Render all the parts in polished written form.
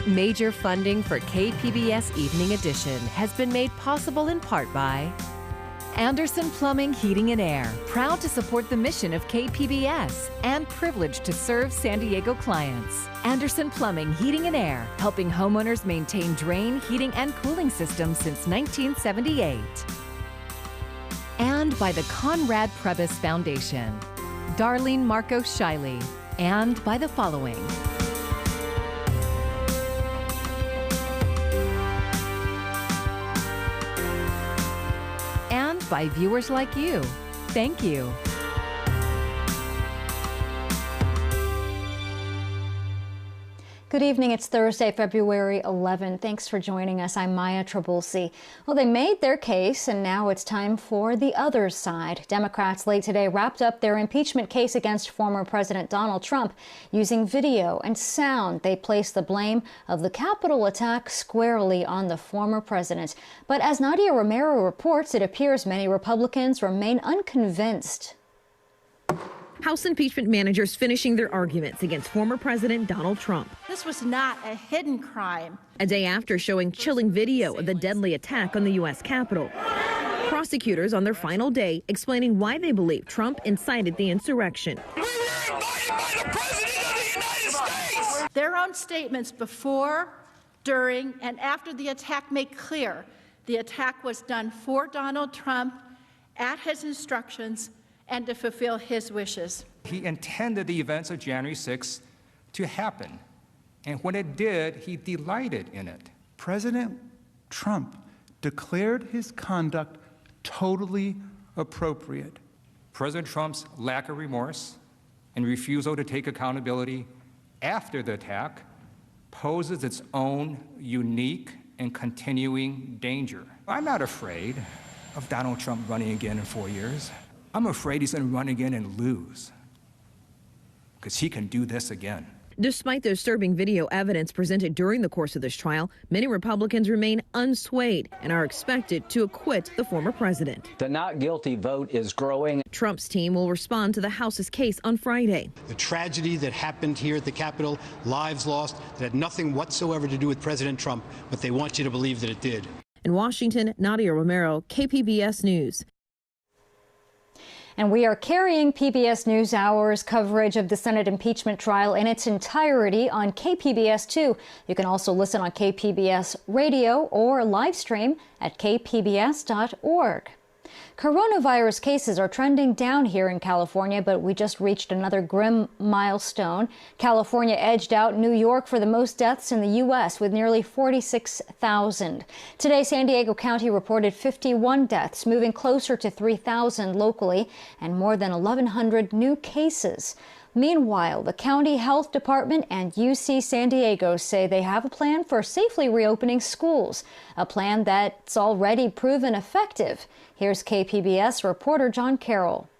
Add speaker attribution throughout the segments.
Speaker 1: Major funding for KPBS Evening Edition has been made possible in part by Anderson Plumbing, Heating and Air, proud to support the mission of KPBS and privileged to serve San Diego clients. Anderson Plumbing, Heating and Air, helping homeowners maintain drain, heating, and cooling systems since 1978. And by the Conrad Prebys Foundation, Darlene Marcos Shiley, and by the following. And by viewers like you. Thank you.
Speaker 2: Good evening. It's Thursday, February 11. Thanks for joining us. I'm Maya Trabulsi. Well, they made their case, and now it's time for the other side. Democrats late today wrapped up their impeachment case against former President Donald Trump. Using video and sound, they placed the blame of the Capitol attack squarely on the former president. But as Nadia Romero reports, it appears many Republicans remain unconvinced.
Speaker 3: House impeachment managers finishing their arguments against former President Donald Trump.
Speaker 4: This was not a hidden crime.
Speaker 3: A day after showing chilling video of the deadly attack on the U.S. Capitol. Prosecutors on their final day explaining why they believe Trump incited the insurrection.
Speaker 5: We were invited by the President of the United States!
Speaker 4: Their own statements before, during, and after the attack make clear the attack was done for Donald Trump, at his instructions, and to fulfill his wishes.
Speaker 6: He intended the events of January 6th to happen, and when it did, he delighted in it.
Speaker 7: President Trump declared his conduct totally appropriate.
Speaker 6: President Trump's lack of remorse and refusal to take accountability after the attack poses its own unique and continuing danger. I'm not afraid of Donald Trump running again in 4 years. I'm afraid he's going to run again and lose, because he can do this again.
Speaker 3: Despite the disturbing video evidence presented during the course of this trial, many Republicans remain unswayed and are expected to acquit the former president.
Speaker 8: The not guilty vote is growing.
Speaker 3: Trump's team will respond to the House's case on Friday.
Speaker 9: The tragedy that happened here at the Capitol, lives lost, that had nothing whatsoever to do with President Trump, but they want you to believe that it did.
Speaker 3: In Washington, Nadia Romero, KPBS News.
Speaker 2: And we are carrying PBS NewsHour's coverage of the Senate impeachment trial in its entirety on KPBS2. You can also listen on KPBS Radio or live stream at kpbs.org. Coronavirus cases are trending down here in California, but we just reached another grim milestone. California edged out New York for the most deaths in the U.S. with nearly 46,000. Today, San Diego County reported 51 deaths, moving closer to 3,000 locally, and more than 1,100 new cases. Meanwhile, the county health department and UC San Diego say they have a plan for safely reopening schools, a plan that's already proven effective. Here's KPBS reporter John Carroll.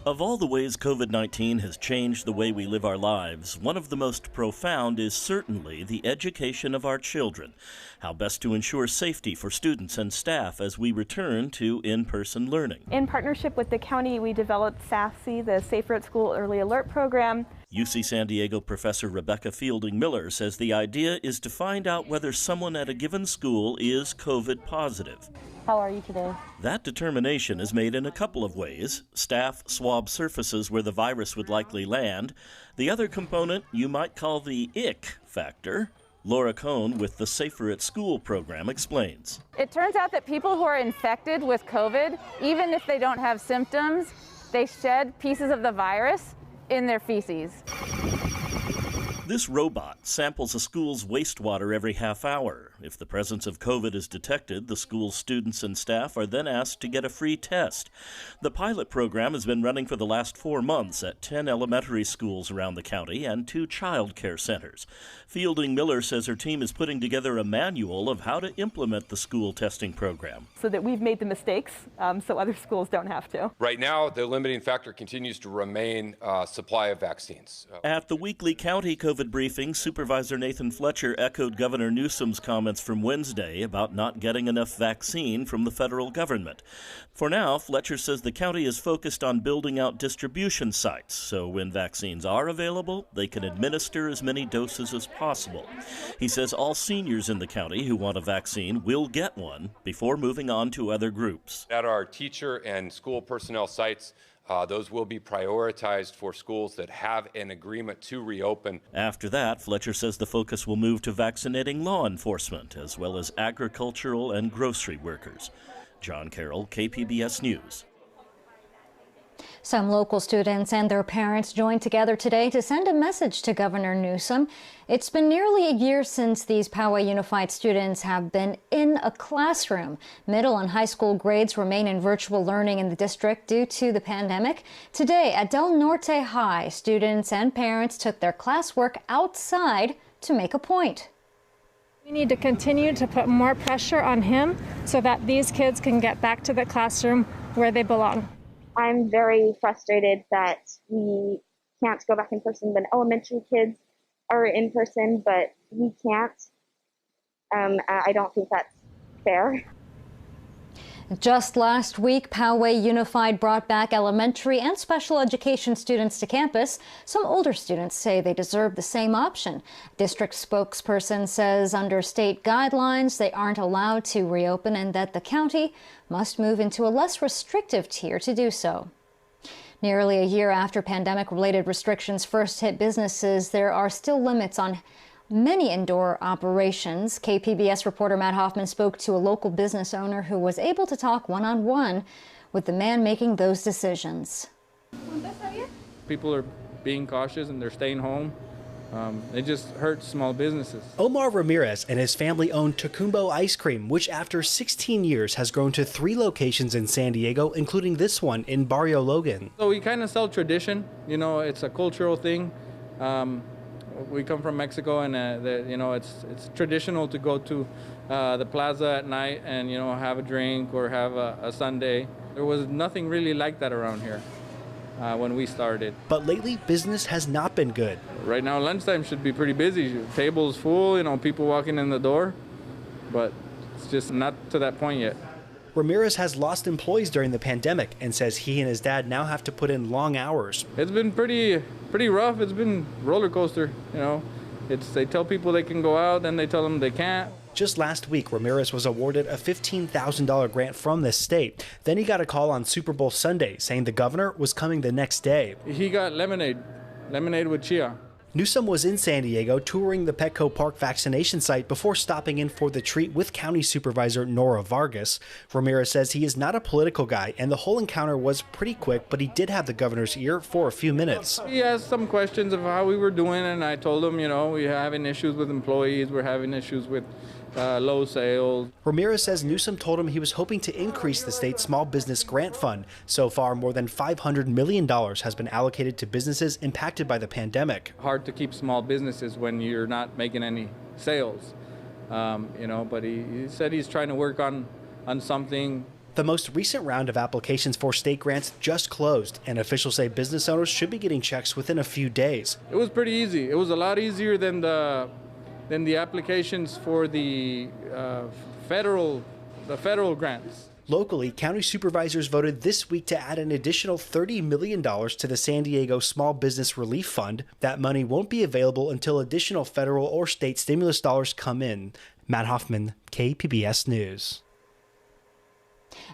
Speaker 10: Of all the ways COVID-19 has changed the way we live our lives, one of the most profound is certainly the education of our children. How best to ensure safety for students and staff as we return to in-person learning.
Speaker 11: In partnership with the county, we developed SAFSE, the Safer at School Early Alert Program.
Speaker 10: UC San Diego professor Rebecca Fielding Miller says the idea is to find out whether someone at a given school is COVID positive.
Speaker 11: How are you today?
Speaker 10: That determination is made in a couple of ways. Staff swab surfaces where the virus would likely land. The other component you might call the ick factor. Laura Cohn with the Safer at School program explains.
Speaker 11: It turns out that people who are infected with COVID, even if they don't have symptoms, they shed pieces of the virus in their feces.
Speaker 10: This robot samples a school's wastewater every half hour. If the presence of COVID is detected, the school's students and staff are then asked to get a free test. The pilot program has been running for the last 4 months at 10 elementary schools around the county and 2 child care centers. Fielding Miller says her team is putting together a manual of how to implement the school testing program.
Speaker 11: So that we've made the mistakes so other schools don't have to.
Speaker 12: Right now, the limiting factor continues to remain supply of vaccines.
Speaker 10: At the weekly county COVID COVID briefing, Supervisor Nathan Fletcher echoed Governor Newsom's comments from Wednesday about not getting enough vaccine from the federal government. For now, Fletcher says the county is focused on building out distribution sites, so when vaccines are available, they can administer as many doses as possible. He says all seniors in the county who want a vaccine will get one before moving on to other groups.
Speaker 12: At our teacher and school personnel sites, those will be prioritized for schools that have an agreement to reopen.
Speaker 10: After that, Fletcher says the focus will move to vaccinating law enforcement as well as agricultural and grocery workers. John Carroll, KPBS News.
Speaker 2: Some local students and their parents joined together today to send a message to Governor Newsom. It's been nearly a year since these Poway Unified students have been in a classroom. Middle and high school grades remain in virtual learning in the district due to the pandemic. Today at Del Norte High, students and parents took their classwork outside to make a point.
Speaker 13: We need to continue to put more pressure on him so that these kids can get back to the classroom where they belong.
Speaker 14: I'm very frustrated that we can't go back in person when elementary kids are in person, but we can't. I don't think that's fair.
Speaker 2: Just last week, Poway Unified brought back elementary and special education students to campus. Some older students say they deserve the same option. District spokesperson says under state guidelines, they aren't allowed to reopen and that the county must move into a less restrictive tier to do so. Nearly a year after pandemic-related restrictions first hit businesses, there are still limits on many indoor operations. KPBS reporter Matt Hoffman spoke to a local business owner who was able to talk one-on-one with the man making those decisions.
Speaker 15: People are being cautious and they're staying home. It just hurts small businesses.
Speaker 16: Omar Ramirez and his family own Tacumbo Ice Cream, which after 16 years has grown to 3 locations in San Diego, including this one in Barrio Logan.
Speaker 15: So we kind of sell tradition. You know, it's a cultural thing. We come from Mexico, and it's traditional to go to the plaza at night and have a drink or have a sundae. There was nothing really like that around here when we started.
Speaker 16: But lately, business has not been good.
Speaker 15: Right now, lunchtime should be pretty busy. Tables full, people walking in the door, but it's just not to that point yet.
Speaker 16: Ramirez has lost employees during the pandemic and says he and his dad now have to put in long hours.
Speaker 15: It's been pretty rough. It's been roller coaster, They tell people they can go out, then they tell them they can't.
Speaker 16: Just last week, Ramirez was awarded a $15,000 grant from the state. Then he got a call on Super Bowl Sunday saying the governor was coming the next day.
Speaker 15: He got lemonade with chia.
Speaker 16: Newsom was in San Diego touring the Petco Park vaccination site before stopping in for the treat with County Supervisor Nora Vargas. Ramirez says he is not a political guy, and the whole encounter was pretty quick, but he did have the governor's ear for a few minutes.
Speaker 15: He asked some questions of how we were doing, and I told him, we're having issues with employees, we're having issues with low sales.
Speaker 16: Ramirez says Newsom told him he was hoping to increase the state's small business grant fund. So far, more than $500 million has been allocated to businesses impacted by the pandemic.
Speaker 15: Hard to keep small businesses when you're not making any sales, but he said he's trying to work on something.
Speaker 16: The most recent round of applications for state grants just closed, and officials say business owners should be getting checks within a few days.
Speaker 15: It was pretty easy. It was a lot easier than the applications for the federal grants.
Speaker 16: Locally, county supervisors voted this week to add an additional $30 million to the San Diego Small Business Relief Fund. That money won't be available until additional federal or state stimulus dollars come in. Matt Hoffman, KPBS News.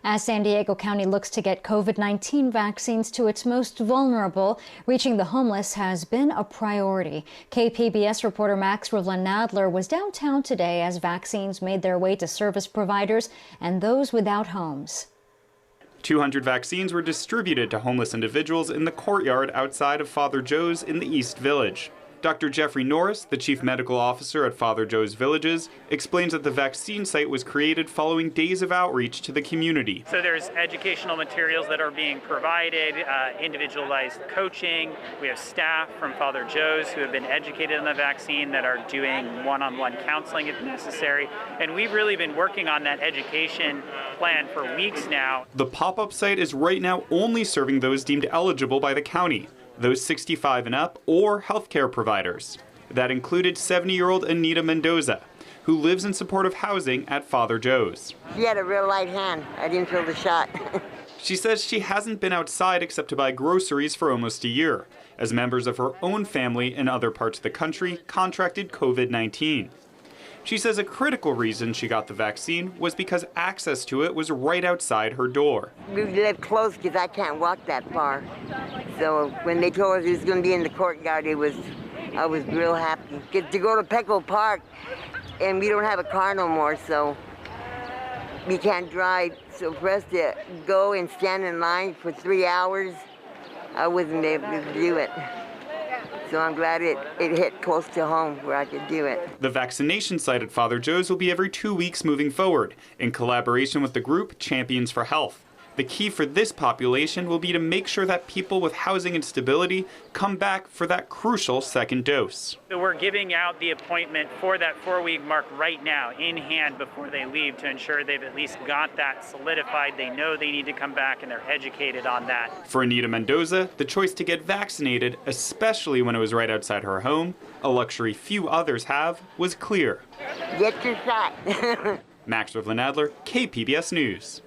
Speaker 2: As San Diego County looks to get COVID-19 vaccines to its most vulnerable, reaching the homeless has been a priority. KPBS reporter Max Rivlin-Nadler was downtown today as vaccines made their way to service providers and those without homes.
Speaker 17: 200 vaccines were distributed to homeless individuals in the courtyard outside of Father Joe's in the East Village. Dr. Jeffrey Norris, the chief medical officer at Father Joe's Villages, explains that the vaccine site was created following days of outreach to the community.
Speaker 18: So there's educational materials that are being provided, individualized coaching. We have staff from Father Joe's who have been educated on the vaccine that are doing one-on-one counseling if necessary. And we've really been working on that education plan for weeks now.
Speaker 17: The pop-up site is right now only serving those deemed eligible by the county, those 65 and up or healthcare providers. That included 70-year-old Anita Mendoza, who lives in supportive housing at Father Joe's.
Speaker 19: She had a real light hand. I didn't feel the shot.
Speaker 17: She says she hasn't been outside except to buy groceries for almost a year, as members of her own family in other parts of the country contracted COVID-19. She says a critical reason she got the vaccine was because access to it was right outside her door.
Speaker 19: We live close because I can't walk that far. So when they told us it was going to be in the courtyard, I was real happy. Get to go to Petco Park, and we don't have a car no more, so we can't drive. So for us to go and stand in line for 3 hours, I wasn't able to do it. So I'm glad it hit close to home where I could do it.
Speaker 17: The vaccination site at Father Joe's will be every 2 weeks moving forward, in collaboration with the group Champions for Health. The key for this population will be to make sure that people with housing instability come back for that crucial second dose.
Speaker 18: So we're giving out the appointment for that 4-week mark right now in hand before they leave to ensure they've at least got that solidified. They know they need to come back and they're educated on that.
Speaker 17: For Anita Mendoza, the choice to get vaccinated, especially when it was right outside her home, a luxury few others have, was clear.
Speaker 19: Get your shot.
Speaker 17: Max Rivlin-Adler, KPBS News.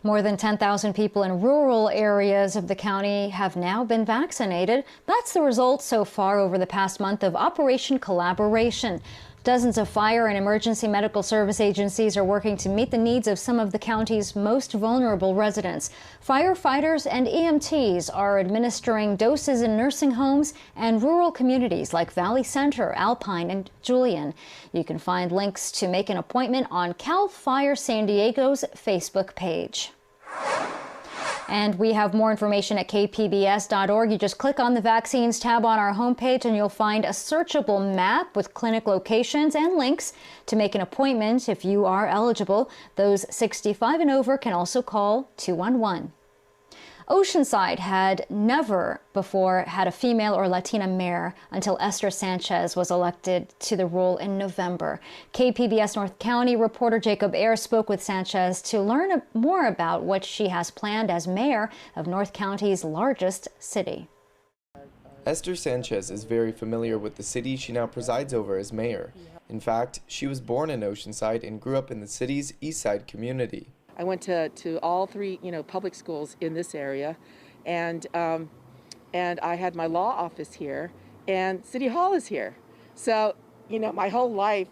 Speaker 2: More than 10,000 people in rural areas of the county have now been vaccinated. That's the result so far over the past month of Operation Collaboration. Dozens of fire and emergency medical service agencies are working to meet the needs of some of the county's most vulnerable residents. Firefighters and EMTs are administering doses in nursing homes and rural communities like Valley Center, Alpine, and Julian. You can find links to make an appointment on CAL FIRE San Diego's Facebook page. And we have more information at kpbs.org. You just click on the vaccines tab on our homepage and you'll find a searchable map with clinic locations and links to make an appointment if you are eligible. Those 65 and over can also call 211. Oceanside had never before had a female or Latina mayor until Esther Sanchez was elected to the role in November. KPBS North County reporter Jacob Ayers spoke with Sanchez to learn more about what she has planned as mayor of North County's largest city.
Speaker 20: Esther Sanchez is very familiar with the city she now presides over as mayor. In fact, she was born in Oceanside and grew up in the city's East Side community.
Speaker 21: I went to all three, public schools in this area, and I had my law office here, and City Hall is here. So, my whole life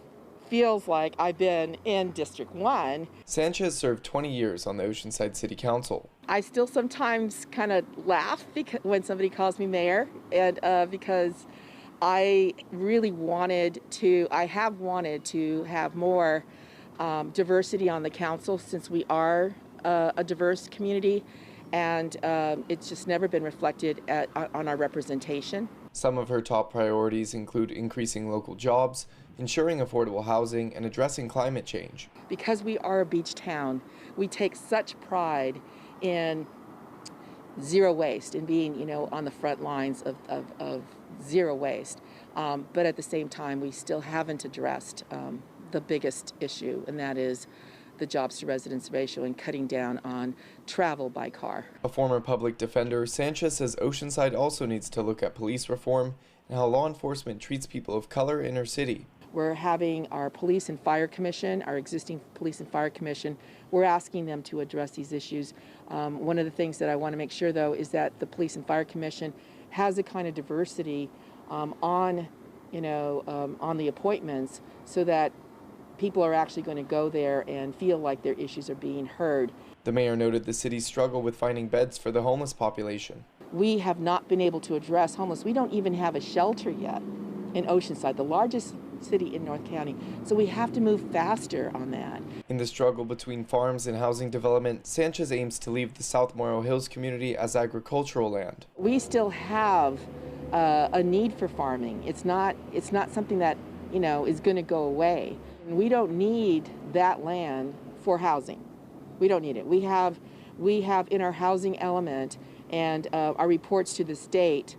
Speaker 21: feels like I've been in District 1.
Speaker 20: Sanchez served 20 years on the Oceanside City Council.
Speaker 21: I still sometimes kind of laugh when somebody calls me mayor, and because I really have wanted to have more diversity on the council since we are a diverse community, and it's just never been reflected on our representation.
Speaker 20: Some of her top priorities include increasing local jobs, ensuring affordable housing, and addressing climate change.
Speaker 21: Because we are a beach town, we take such pride in zero waste and being, on the front lines of zero waste. But at the same time, we still haven't addressed the biggest issue, and that is the jobs to residence ratio and cutting down on travel by car.
Speaker 20: A former public defender, Sanchez says Oceanside also needs to look at police reform and how law enforcement treats people of color in her city.
Speaker 21: We're having our police and fire commission, our existing police and fire commission, we're asking them to address these issues. One of the things that I want to make sure, though, is that the police and fire commission has a kind of diversity on the appointments, so that people are actually going to go there and feel like their issues are being heard.
Speaker 20: The mayor noted the city's struggle with finding beds for the homeless population.
Speaker 21: We have not been able to address homeless. We don't even have a shelter yet in Oceanside, the largest city in North County. So we have to move faster on that.
Speaker 20: In the struggle between farms and housing development, Sanchez aims to leave the South Morro Hills community as agricultural land.
Speaker 21: We still have a need for farming. It's not something that is going to go away. We don't need that land for housing. We don't need it. We have in our housing element and our reports to the state,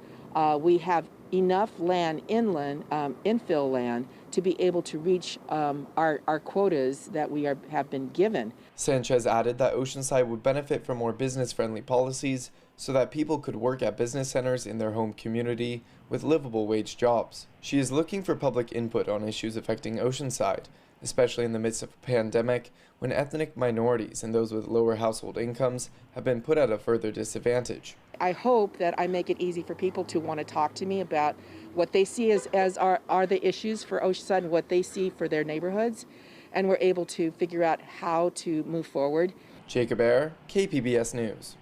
Speaker 21: we have enough land inland, infill land, to be able to reach our quotas that we have been given.
Speaker 20: Sanchez added that Oceanside would benefit from more business-friendly policies, so that people could work at business centers in their home community with livable wage jobs. She is looking for public input on issues affecting Oceanside, especially in the midst of a pandemic when ethnic minorities and those with lower household incomes have been put at a further disadvantage.
Speaker 21: I hope that I make it easy for people to want to talk to me about what they see as are the issues for Oceanside and what they see for their neighborhoods, and we're able to figure out how to move forward.
Speaker 20: Jacob Ayer, KPBS News.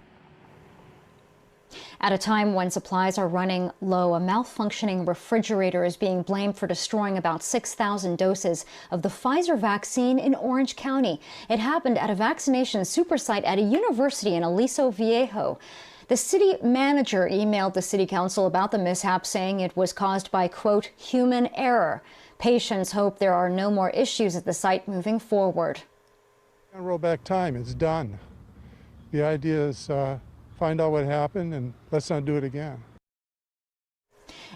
Speaker 2: At a time when supplies are running low, a malfunctioning refrigerator is being blamed for destroying about 6,000 doses of the Pfizer vaccine in Orange County. It happened at a vaccination super site at a university in Aliso Viejo. The city manager emailed the city council about the mishap, saying it was caused by, quote, human error. Patients hope there are no more issues at the site moving forward.
Speaker 1: Roll back time, it's done. The idea is find out what happened and let's not do it again.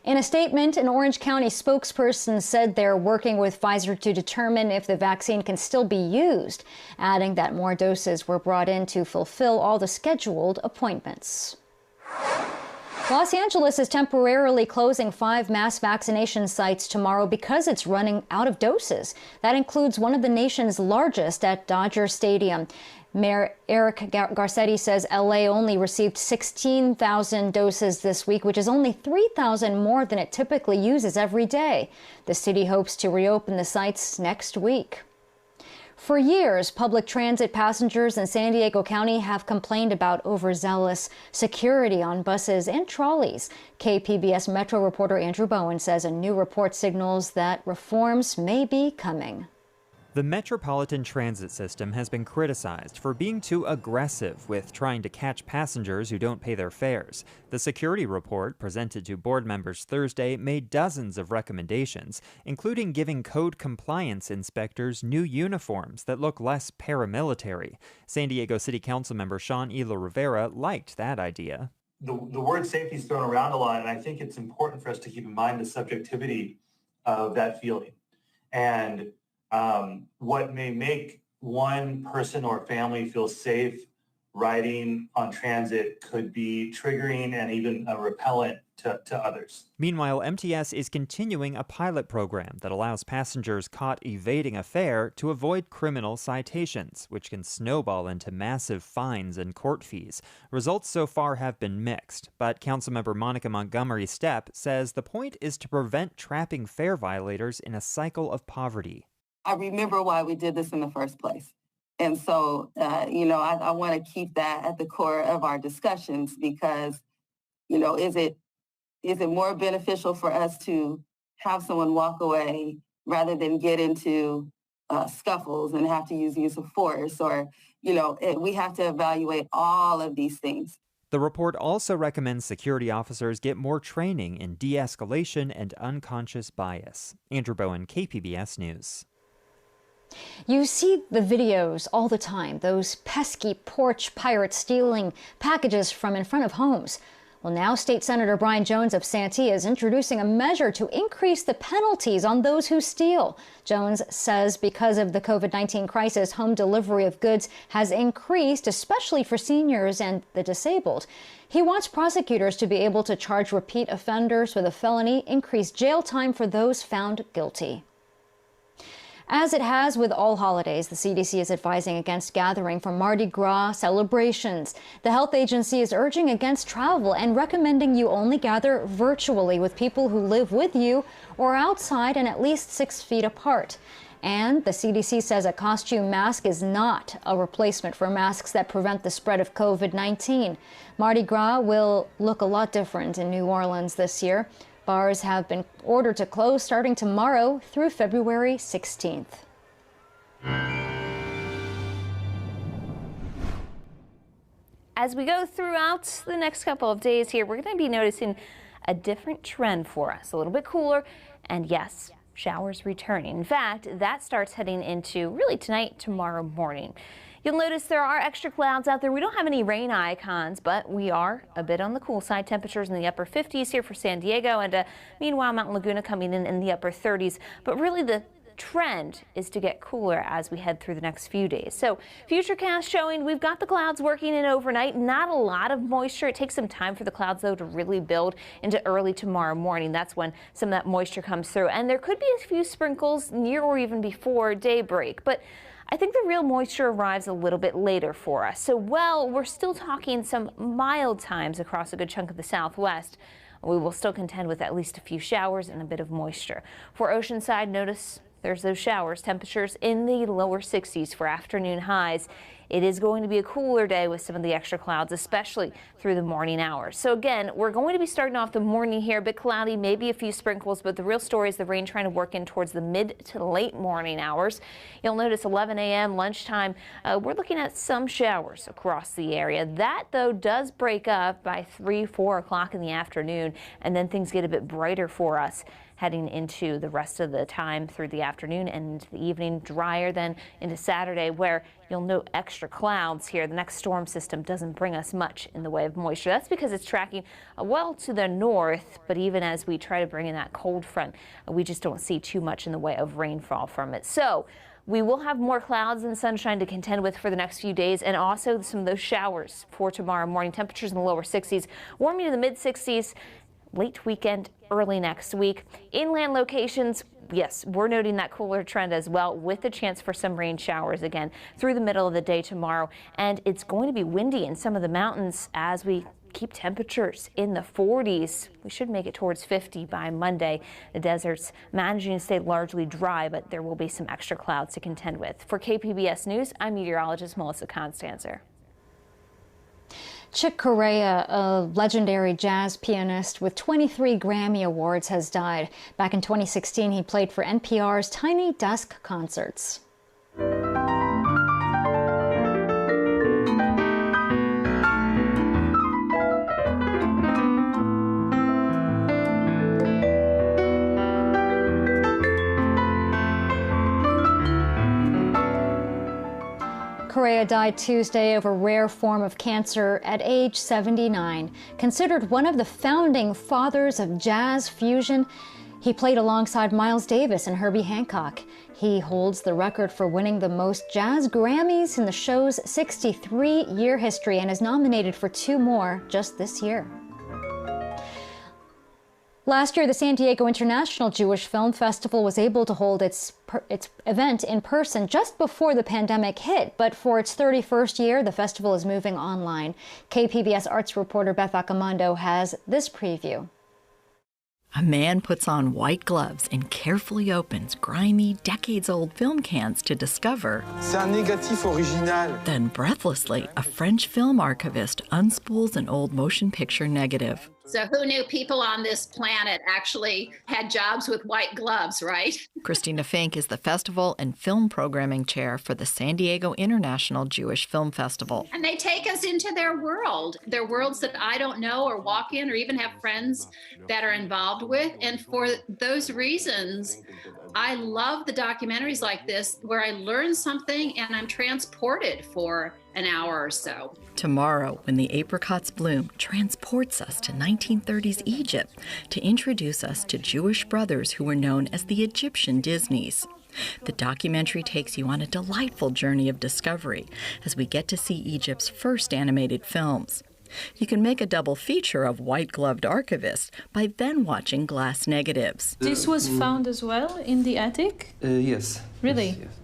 Speaker 2: In a statement, an Orange County spokesperson said they're working with Pfizer to determine if the vaccine can still be used, adding that more doses were brought in to fulfill all the scheduled appointments. Los Angeles is temporarily closing 5 mass vaccination sites tomorrow because it's running out of doses. That includes one of the nation's largest at Dodger Stadium. Mayor Eric Garcetti says LA only received 16,000 doses this week, which is only 3,000 more than it typically uses every day. The city hopes to reopen the sites next week. For years, public transit passengers in San Diego County have complained about overzealous security on buses and trolleys. KPBS Metro reporter Andrew Bowen says a new report signals that reforms may be coming.
Speaker 22: The Metropolitan Transit System has been criticized for being too aggressive with trying to catch passengers who don't pay their fares. The security report, presented to board members Thursday, made dozens of recommendations, including giving code compliance inspectors new uniforms that look less paramilitary. San Diego City Council member Sean Elo Rivera liked that idea.
Speaker 23: The word safety is thrown around a lot, and I think it's important for us to keep in mind the subjectivity of that feeling. And what may make one person or family feel safe riding on transit could be triggering and even a repellent to others.
Speaker 22: Meanwhile, MTS is continuing a pilot program that allows passengers caught evading a fare to avoid criminal citations, which can snowball into massive fines and court fees. Results so far have been mixed, but Councilmember Monica Montgomery Stepp says the point is to prevent trapping fare violators in a cycle of poverty.
Speaker 24: I remember why we did this in the first place. And so, I want to keep that at the core of our discussions because, is it more beneficial for us to have someone walk away rather than get into scuffles and have to use of force or, we have to evaluate all of these things.
Speaker 22: The report also recommends security officers get more training in de-escalation and unconscious bias. Andrew Bowen, KPBS News.
Speaker 2: You see the videos all the time, those pesky porch pirates stealing packages from in front of homes. Well, now State Senator Brian Jones of Santee is introducing a measure to increase the penalties on those who steal. Jones says because of the COVID-19 crisis, home delivery of goods has increased, especially for seniors and the disabled. He wants prosecutors to be able to charge repeat offenders with a felony, increase jail time for those found guilty. As it has with all holidays, the CDC is advising against gathering for Mardi Gras celebrations. The health agency is urging against travel and recommending you only gather virtually with people who live with you or outside and at least 6 feet apart. And the CDC says a costume mask is not a replacement for masks that prevent the spread of COVID-19. Mardi Gras will look a lot different in New Orleans this year. Bars have been ordered to close starting tomorrow through February 16th.
Speaker 25: As we go throughout the next couple of days here, we're going to be noticing a different trend for us. A little bit cooler, and yes, showers returning. In fact, that starts heading into really tonight, tomorrow morning. You'll notice there are extra clouds out there. We don't have any rain icons, but we are a bit on the cool side. Temperatures in the upper 50s here for San Diego, and meanwhile, Mountain Laguna coming in the upper 30s. But really, the trend is to get cooler as we head through the next few days. So futurecast showing we've got the clouds working in overnight. Not a lot of moisture. It takes some time for the clouds, though, to really build into early tomorrow morning. That's when some of that moisture comes through. And there could be a few sprinkles near or even before daybreak. But I think the real moisture arrives a little bit later for us. So, well, we're still talking some mild times across a good chunk of the southwest. We will still contend with at least a few showers and a bit of moisture. For Oceanside, notice there's those showers. Temperatures in the lower 60s for afternoon highs. It is going to be a cooler day with some of the extra clouds, especially through the morning hours. So again, we're going to be starting off the morning here a bit cloudy, maybe a few sprinkles, but the real story is the rain trying to work in towards the mid to late morning hours. You'll notice 11 a.m. lunchtime, we're looking at some showers across the area. That, though, does break up by 3, 4 o'clock in the afternoon, and then things get a bit brighter for us heading into the rest of the time through the afternoon and into the evening. Drier then into Saturday, where you'll note extra clouds here. The next storm system doesn't bring us much in the way of moisture. That's because it's tracking well to the north, but even as we try to bring in that cold front, we just don't see too much in the way of rainfall from it. So we will have more clouds and sunshine to contend with for the next few days, and also some of those showers for tomorrow morning. Temperatures in the lower 60s, warming to the mid 60s. Late weekend, early next week. Inland locations, yes, we're noting that cooler trend as well, with a chance for some rain showers again through the middle of the day tomorrow. And it's going to be windy in some of the mountains as we keep temperatures in the 40s. We should make it towards 50 by Monday. The desert's managing to stay largely dry, but there will be some extra clouds to contend with. For KPBS News, I'm meteorologist Melissa Constanzer.
Speaker 2: Chick Corea, a legendary jazz pianist with 23 Grammy Awards, has died. Back in 2016, he played for NPR's Tiny Desk Concerts. Corea died Tuesday of a rare form of cancer at age 79. Considered one of the founding fathers of jazz fusion, he played alongside Miles Davis and Herbie Hancock. He holds the record for winning the most jazz Grammys in the show's 63-year history and is nominated for 2 more just this year. Last year, the San Diego International Jewish Film Festival was able to hold its event in person just before the pandemic hit. But for its 31st year, the festival is moving online. KPBS arts reporter Beth Accomando has this preview.
Speaker 4: A man puts on white gloves and carefully opens grimy, decades-old film cans to discover.
Speaker 5: C'est un négatif original.
Speaker 4: Then, breathlessly, a French film archivist unspools an old motion picture negative.
Speaker 6: So who knew people on this planet actually had jobs with white gloves, right?
Speaker 4: Christina Fink is the festival and film programming chair for the San Diego International Jewish Film Festival.
Speaker 6: And they take us into their world. They're worlds that I don't know or walk in or even have friends that are involved with. And for those reasons, I love the documentaries like this where I learn something and I'm transported for an hour or so.
Speaker 4: Tomorrow, When the Apricots Bloom transports us to 1930s Egypt to introduce us to Jewish brothers who were known as the Egyptian Disneys. The documentary takes you on a delightful journey of discovery as we get to see Egypt's first animated films. You can make a double feature of white-gloved archivists by then watching glass negatives.
Speaker 7: This was found as well in the attic?
Speaker 5: Yes.
Speaker 7: Really?
Speaker 5: Yes, yes.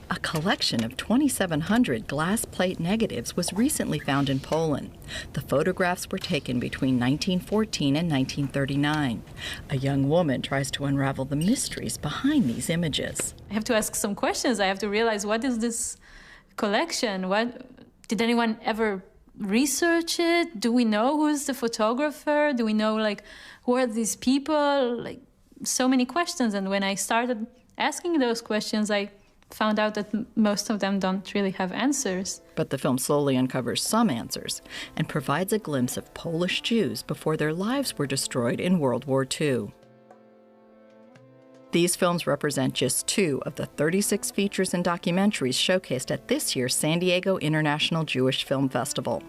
Speaker 4: A collection of 2,700 glass plate negatives was recently found in Poland. The photographs were taken between 1914 and 1939. A young woman tries to unravel the mysteries behind these images.
Speaker 7: I have to ask some questions. I have to realize, what is this collection? Did anyone ever research it? Do we know who's the photographer? Do we know, who are these people? So many questions. And when I started asking those questions, I found out that most of them don't really have answers.
Speaker 4: But the film slowly uncovers some answers and provides a glimpse of Polish Jews before their lives were destroyed in World War II. These films represent just 2 of the 36 features and documentaries showcased at this year's San Diego International Jewish Film Festival.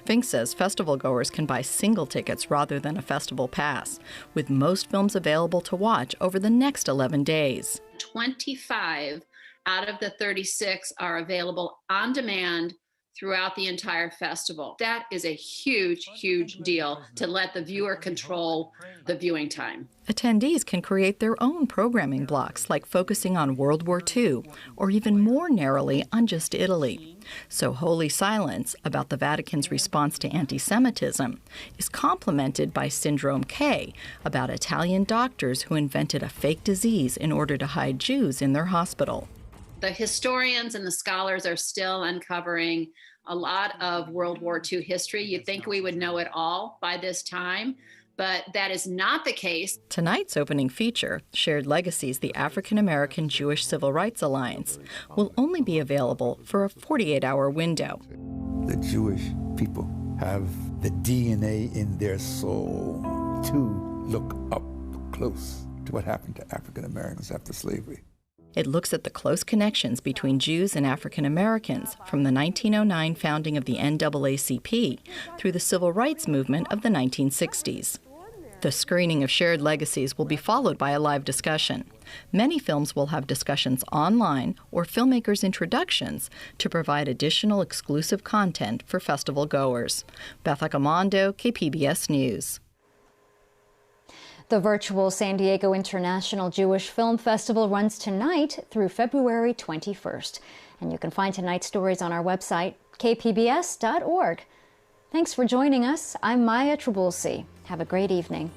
Speaker 4: Fink says festival goers can buy single tickets rather than a festival pass, with most films available to watch over the next 11 days.
Speaker 6: 25 out of the 36 are available on demand throughout the entire festival. That is a huge, huge deal to let the viewer control the viewing time.
Speaker 4: Attendees can create their own programming blocks, like focusing on World War II, or even more narrowly on just Italy. So Holy Silence, about the Vatican's response to anti-Semitism, is complemented by Syndrome K, about Italian doctors who invented a fake disease in order to hide Jews in their hospital.
Speaker 6: The historians and the scholars are still uncovering a lot of World War II history. You'd think we would know it all by this time, but that is not the case.
Speaker 4: Tonight's opening feature, Shared Legacies, the African American Jewish Civil Rights Alliance, will only be available for a 48-hour window.
Speaker 3: The Jewish people have the DNA in their soul to look up close to what happened to African Americans after slavery.
Speaker 4: It looks at the close connections between Jews and African Americans from the 1909 founding of the NAACP through the Civil Rights Movement of the 1960s. The screening of Shared Legacies will be followed by a live discussion. Many films will have discussions online or filmmakers' introductions to provide additional exclusive content for festival goers. Beth Accomando, KPBS News.
Speaker 2: The virtual San Diego International Jewish Film Festival runs tonight through February 21st. And you can find tonight's stories on our website, kpbs.org. Thanks for joining us. I'm Maya Trabulsi. Have a great evening.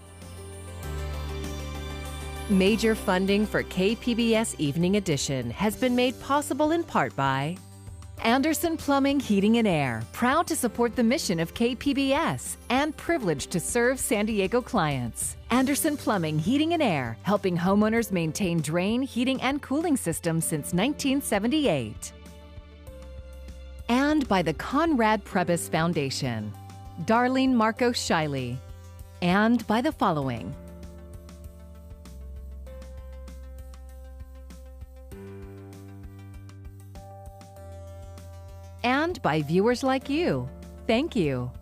Speaker 8: Major funding for KPBS Evening Edition has been made possible in part by Anderson Plumbing, Heating and Air, proud to support the mission of KPBS and privileged to serve San Diego clients. Anderson Plumbing, Heating and Air, helping homeowners maintain drain, heating, and cooling systems since 1978. And by the Conrad Prebys Foundation, Darlene Marcos Shiley. And by the following: and by viewers like you. Thank you.